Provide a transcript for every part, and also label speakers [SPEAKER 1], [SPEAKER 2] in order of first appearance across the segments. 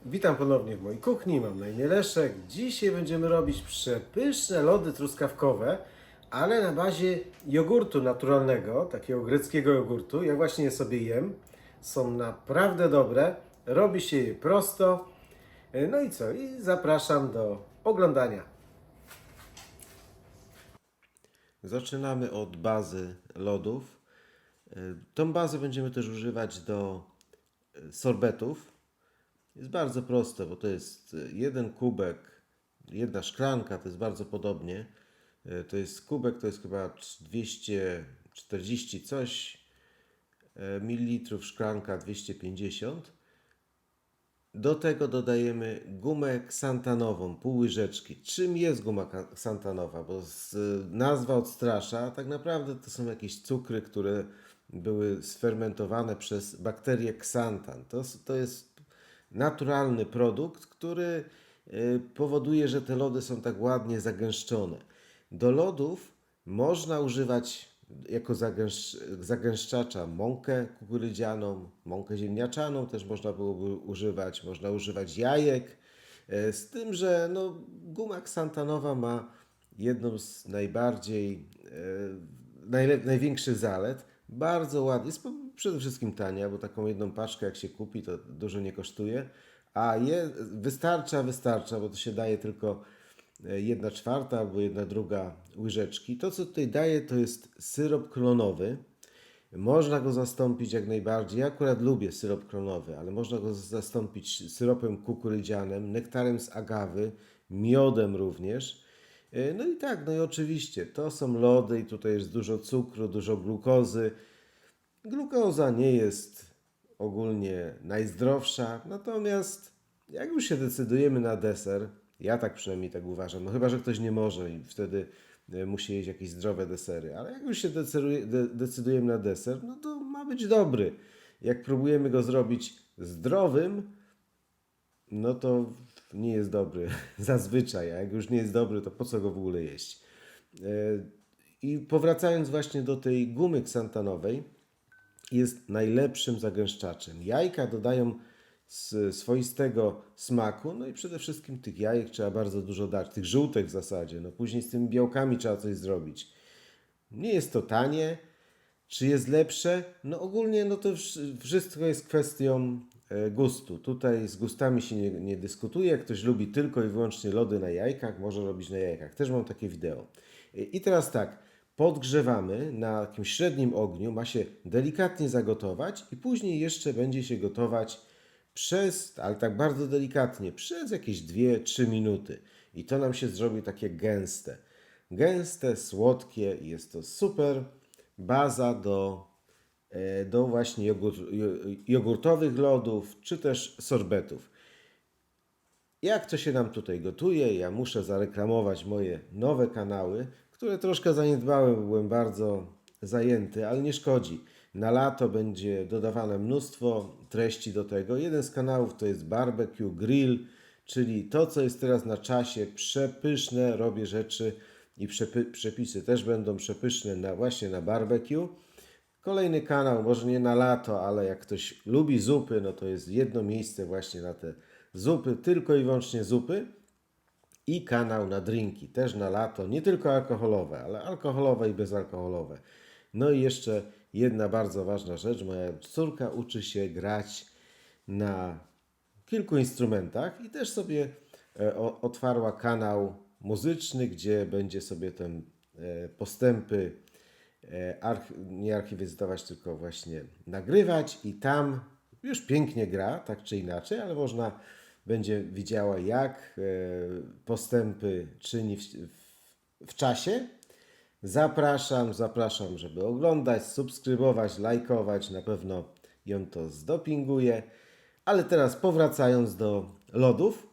[SPEAKER 1] Witam ponownie w mojej kuchni, mam na imię Leszek. Dzisiaj będziemy robić przepyszne lody truskawkowe, ale na bazie jogurtu naturalnego, takiego greckiego jogurtu. Ja właśnie je sobie jem. Są naprawdę dobre, robi się je prosto. No i co? I zapraszam do oglądania. Zaczynamy od bazy lodów. Tą bazę będziemy też używać do sorbetów. Jest bardzo proste, bo to jest jeden kubek, jedna szklanka, to jest bardzo podobnie. To jest kubek, to jest chyba 240 coś mililitrów, szklanka 250. Do tego dodajemy gumę ksantanową, pół łyżeczki. Czym jest guma ksantanowa? Bo nazwa odstrasza, a tak naprawdę to są jakieś cukry, które były sfermentowane przez bakterię ksantan. To jest naturalny produkt, który powoduje, że te lody są tak ładnie zagęszczone. Do lodów można używać jako zagęszczacza mąkę kukurydzianą, mąkę ziemniaczaną też można byłoby używać, można używać jajek, z tym, że guma ksantanowa ma jedną z największych zalet. Bardzo ładnie, jest przede wszystkim tania, bo taką jedną paczkę jak się kupi, to dużo nie kosztuje, a wystarcza, bo to się daje tylko 1/4 albo 1/2 łyżeczki. To, co tutaj daję, to jest syrop klonowy. Można go zastąpić jak najbardziej. Ja akurat lubię syrop klonowy, ale można go zastąpić syropem kukurydzianym, nektarem z agawy, miodem również. No i tak, no i oczywiście to są lody i tutaj jest dużo cukru, dużo glukozy. Glukoza nie jest ogólnie najzdrowsza, natomiast jak już się decydujemy na deser, ja tak przynajmniej tak uważam, no chyba że ktoś nie może i wtedy musi jeść jakieś zdrowe desery, ale jak już się decydujemy na deser, no to ma być dobry. Jak próbujemy go zrobić zdrowym, no to nie jest dobry zazwyczaj, a jak już nie jest dobry, to po co go w ogóle jeść? I powracając właśnie do tej gumy ksantanowej, jest najlepszym zagęszczaczem. Jajka dodają swoistego smaku, no i przede wszystkim tych jajek trzeba bardzo dużo dać, tych żółtek w zasadzie. No później z tymi białkami trzeba coś zrobić. Nie jest to tanie. Czy jest lepsze? No ogólnie no to wszystko jest kwestią gustu. Tutaj z gustami się nie dyskutuje. Jak ktoś lubi tylko i wyłącznie lody na jajkach, może robić na jajkach. Też mam takie wideo. I teraz tak, podgrzewamy na jakimś średnim ogniu, ma się delikatnie zagotować i później jeszcze będzie się gotować ale tak bardzo delikatnie, przez jakieś 2-3 minuty. I to nam się zrobi takie gęste. Gęste, słodkie i jest to super baza do właśnie jogurtowych lodów, czy też sorbetów. Jak to się nam tutaj gotuje? Ja muszę zareklamować moje nowe kanały, które troszkę zaniedbałem, byłem bardzo zajęty, ale nie szkodzi. Na lato będzie dodawane mnóstwo treści do tego. Jeden z kanałów to jest Barbecue Grill, czyli to, co jest teraz na czasie. Przepyszne robię rzeczy i przepisy też będą przepyszne właśnie na barbecue. Kolejny kanał, może nie na lato, ale jak ktoś lubi zupy, no to jest jedno miejsce właśnie na te zupy, tylko i wyłącznie zupy. I kanał na drinki, też na lato, nie tylko alkoholowe, ale alkoholowe i bezalkoholowe. No i jeszcze jedna bardzo ważna rzecz, moja córka uczy się grać na kilku instrumentach i też sobie otwarła kanał muzyczny, gdzie będzie sobie te postępy nie archiwizować, tylko właśnie nagrywać i tam już pięknie gra, tak czy inaczej, ale można będzie widziała, jak postępy czyni w czasie. Zapraszam, żeby oglądać, subskrybować, lajkować, na pewno ją to zdopinguje. Ale teraz powracając do lodów,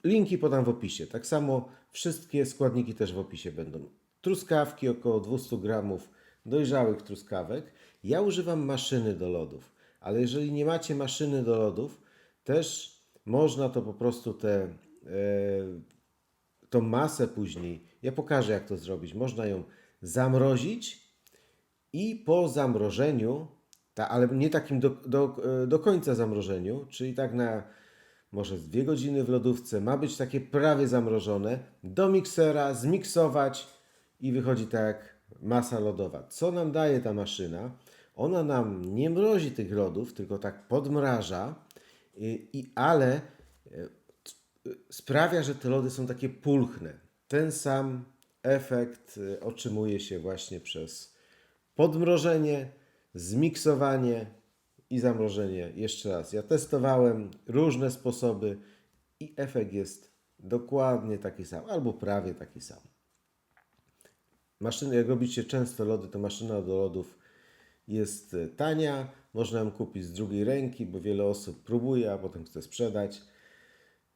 [SPEAKER 1] linki podam w opisie. Tak samo wszystkie składniki też w opisie będą. Truskawki, około 200 gramów dojrzałych truskawek. Ja używam maszyny do lodów, ale jeżeli nie macie maszyny do lodów, też można to po prostu tą masę później, ja pokażę jak to zrobić, można ją zamrozić i po zamrożeniu, ale nie takim do końca zamrożeniu, czyli tak na może z 2 godziny w lodówce. Ma być takie prawie zamrożone. Do miksera, zmiksować i wychodzi tak jak masa lodowa. Co nam daje ta maszyna? Ona nam nie mrozi tych lodów, tylko tak podmraża, ale sprawia, że te lody są takie pulchne. Ten sam efekt otrzymuje się właśnie przez podmrożenie, zmiksowanie i zamrożenie. Jeszcze raz, ja testowałem różne sposoby i efekt jest dokładnie taki sam, albo prawie taki sam. Maszyny, jak robicie często lody, to maszyna do lodów jest tania, można ją kupić z drugiej ręki, bo wiele osób próbuje, a potem chce sprzedać.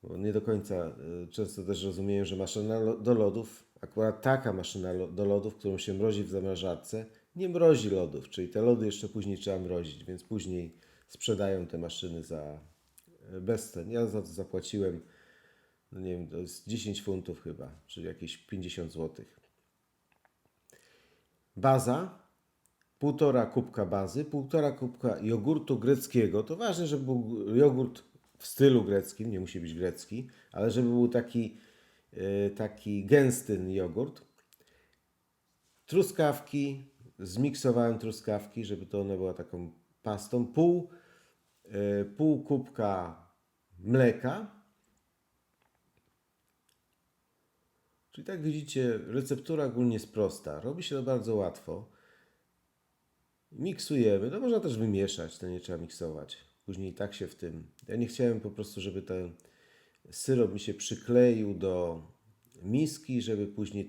[SPEAKER 1] Bo nie do końca często też rozumieją, że maszyna do lodów, akurat taka maszyna do lodów, którą się mrozi w zamrażarce, nie mrozi lodów, czyli te lody jeszcze później trzeba mrozić, więc później sprzedają te maszyny za bezcen. Ja za to zapłaciłem, no nie wiem, to jest 10 funtów chyba, czyli jakieś 50 zł. Baza, 1,5 kubka bazy, 1,5 kubka jogurtu greckiego. To ważne, żeby był jogurt w stylu greckim, nie musi być grecki, ale żeby był taki gęsty jogurt. Truskawki, zmiksowałem truskawki, żeby to ona była taką pastą. Pół kubka mleka. Czyli tak widzicie, receptura ogólnie jest prosta. Robi się to bardzo łatwo. Miksujemy. No można też wymieszać, to nie trzeba miksować. Później tak się w tym... Ja nie chciałem po prostu, żeby ten syrop mi się przykleił do miski, żeby później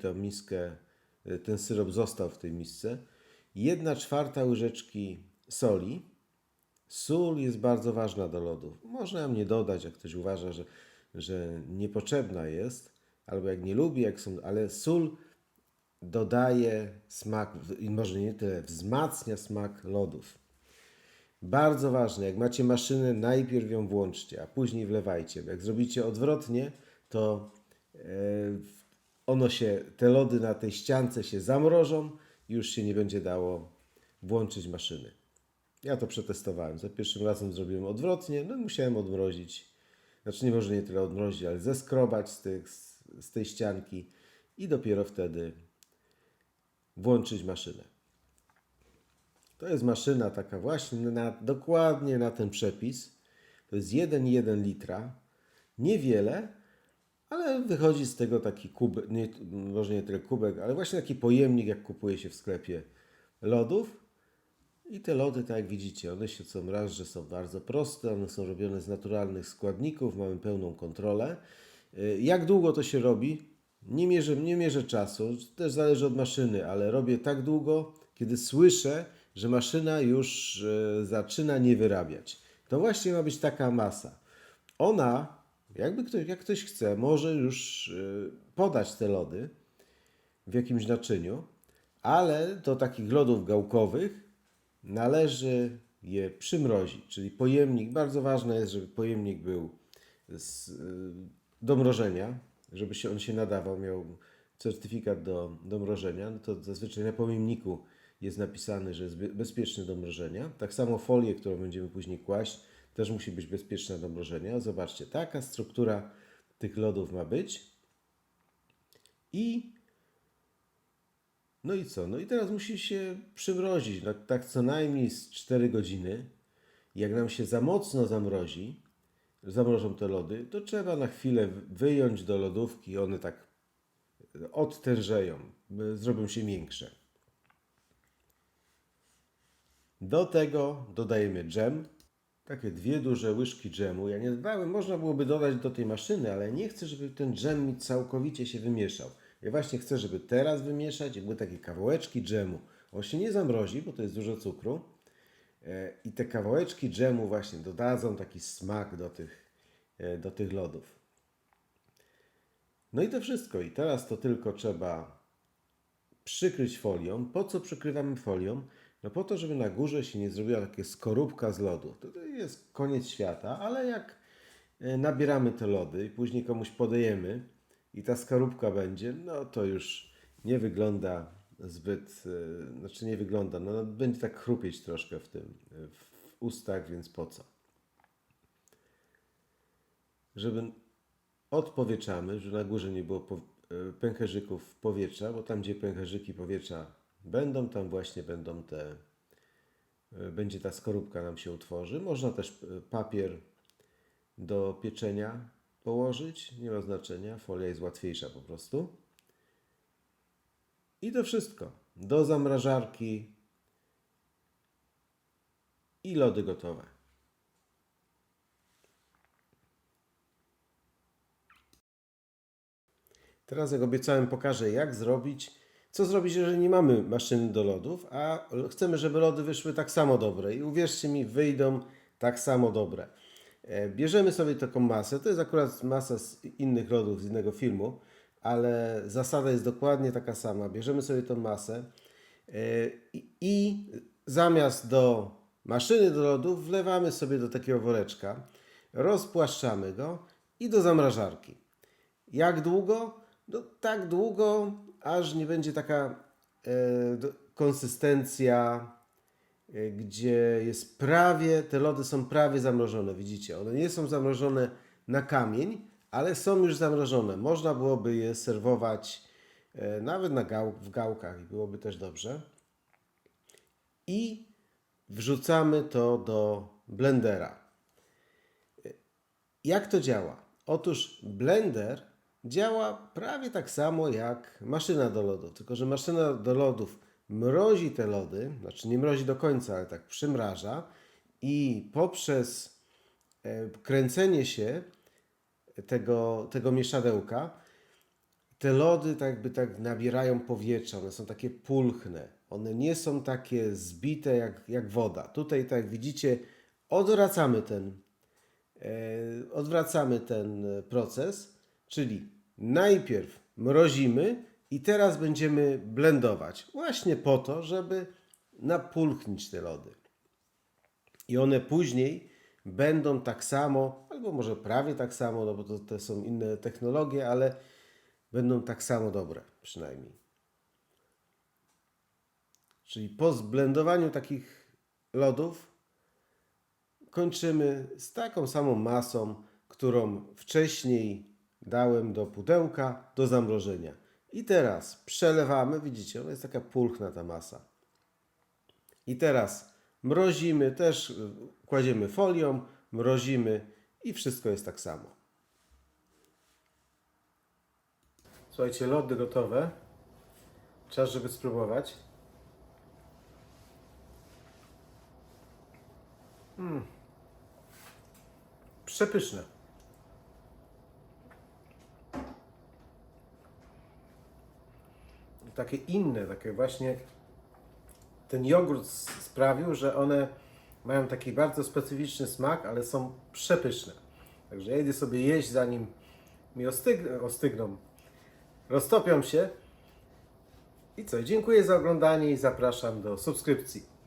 [SPEAKER 1] ten syrop został w tej misce. 1/4 łyżeczki soli. Sól jest bardzo ważna do lodów. Można ją nie dodać, jak ktoś uważa, że niepotrzebna jest, albo jak nie lubi, ale sól dodaje smak i może nie tyle, wzmacnia smak lodów. Bardzo ważne, jak macie maszynę, najpierw ją włączcie, a później wlewajcie. Bo jak zrobicie odwrotnie, to te lody na tej ściance się zamrożą i już się nie będzie dało włączyć maszyny. Ja to przetestowałem. Za pierwszym razem zrobiłem odwrotnie, no i musiałem odmrozić. Znaczy nie może nie tyle odmrozić, ale zeskrobać z tej ścianki i dopiero wtedy włączyć maszynę. To jest maszyna taka właśnie dokładnie na ten przepis. To jest 1,1 litra. Niewiele, ale wychodzi z tego taki kubek, może nie tyle kubek, ale właśnie taki pojemnik, jak kupuje się w sklepie lodów. I te lody, tak jak widzicie, one się są raz, że są bardzo proste, one są robione z naturalnych składników, mamy pełną kontrolę. Jak długo to się robi? Nie mierzę czasu, też zależy od maszyny, ale robię tak długo, kiedy słyszę, że maszyna już zaczyna nie wyrabiać. To właśnie ma być taka masa. Ona, jak ktoś chce, może już podać te lody w jakimś naczyniu, ale do takich lodów gałkowych należy je przymrozić, czyli pojemnik. Bardzo ważne jest, żeby pojemnik był do mrożenia, żeby on się nadawał, miał certyfikat do mrożenia. No to zazwyczaj na pojemniku jest napisane, że jest bezpieczny do mrożenia. Tak samo folię, którą będziemy później kłaść, też musi być bezpieczna do mrożenia. Zobaczcie, taka struktura tych lodów ma być. No i co? No i teraz musi się przymrozić, tak co najmniej z 4 godziny. Jak nam się za mocno zamrożą te lody, to trzeba na chwilę wyjąć do lodówki, one tak odtężeją, zrobią się miększe. Do tego dodajemy dżem, takie 2 duże łyżki dżemu. Ja nie dodałem, można byłoby dodać do tej maszyny, ale nie chcę, żeby ten dżem mi całkowicie się wymieszał. Ja właśnie chcę, żeby teraz wymieszać i były takie kawałeczki dżemu. On się nie zamrozi, bo to jest dużo cukru. I te kawałeczki dżemu właśnie dodadzą taki smak do tych lodów. No i to wszystko. I teraz to tylko trzeba przykryć folią. Po co przykrywamy folią? No po to, żeby na górze się nie zrobiła taka skorupka z lodu. To jest koniec świata, ale jak nabieramy te lody i później komuś podajemy i ta skorupka będzie, no to już nie wygląda zbyt, znaczy nie wygląda, no będzie tak chrupieć troszkę w ustach, więc po co? żeby odpowietrzamy, że na górze nie było pęcherzyków powietrza, bo tam, gdzie pęcherzyki powietrza będą, tam właśnie będą będzie ta skorupka nam się utworzy. Można też papier do pieczenia położyć, nie ma znaczenia, folia jest łatwiejsza po prostu. I to wszystko. Do zamrażarki i lody gotowe. Teraz, jak obiecałem, pokażę, co zrobić, jeżeli nie mamy maszyny do lodów, a chcemy, żeby lody wyszły tak samo dobre. I uwierzcie mi, wyjdą tak samo dobre. Bierzemy sobie taką masę, to jest akurat masa z innych lodów, z innego filmu, ale zasada jest dokładnie taka sama. Bierzemy sobie tą masę i zamiast do maszyny do lodów wlewamy sobie do takiego woreczka, rozpłaszczamy go i do zamrażarki. Jak długo? No, tak długo, aż nie będzie taka konsystencja, gdzie jest te lody są prawie zamrożone. Widzicie, one nie są zamrożone na kamień, ale są już zamrożone. Można byłoby je serwować nawet w gałkach i byłoby też dobrze. I wrzucamy to do blendera. Jak to działa? Otóż blender działa prawie tak samo jak maszyna do lodów, tylko że maszyna do lodów mrozi te lody, znaczy nie mrozi do końca, ale tak przymraża i poprzez kręcenie się tego mieszadełka te lody tak nabierają powietrza, one są takie pulchne, one nie są takie zbite jak woda. Tutaj, tak jak widzicie, odwracamy ten proces, czyli najpierw mrozimy i teraz będziemy blendować. Właśnie po to, żeby napulchnić te lody. I one później będą tak samo, albo może prawie tak samo, no bo to są inne technologie, ale będą tak samo dobre przynajmniej. Czyli po zblendowaniu takich lodów kończymy z taką samą masą, którą wcześniej dałem do pudełka do zamrożenia. I teraz przelewamy, widzicie, ona jest taka pulchna ta masa. I teraz mrozimy, też kładziemy folią, mrozimy i wszystko jest tak samo. Słuchajcie, lody gotowe. Czas, żeby spróbować. Przepyszne. Takie inne, takie właśnie ten jogurt sprawił, że one mają taki bardzo specyficzny smak, ale są przepyszne. Także ja idę sobie jeść, zanim mi ostygną, roztopią się. I co? Dziękuję za oglądanie i zapraszam do subskrypcji.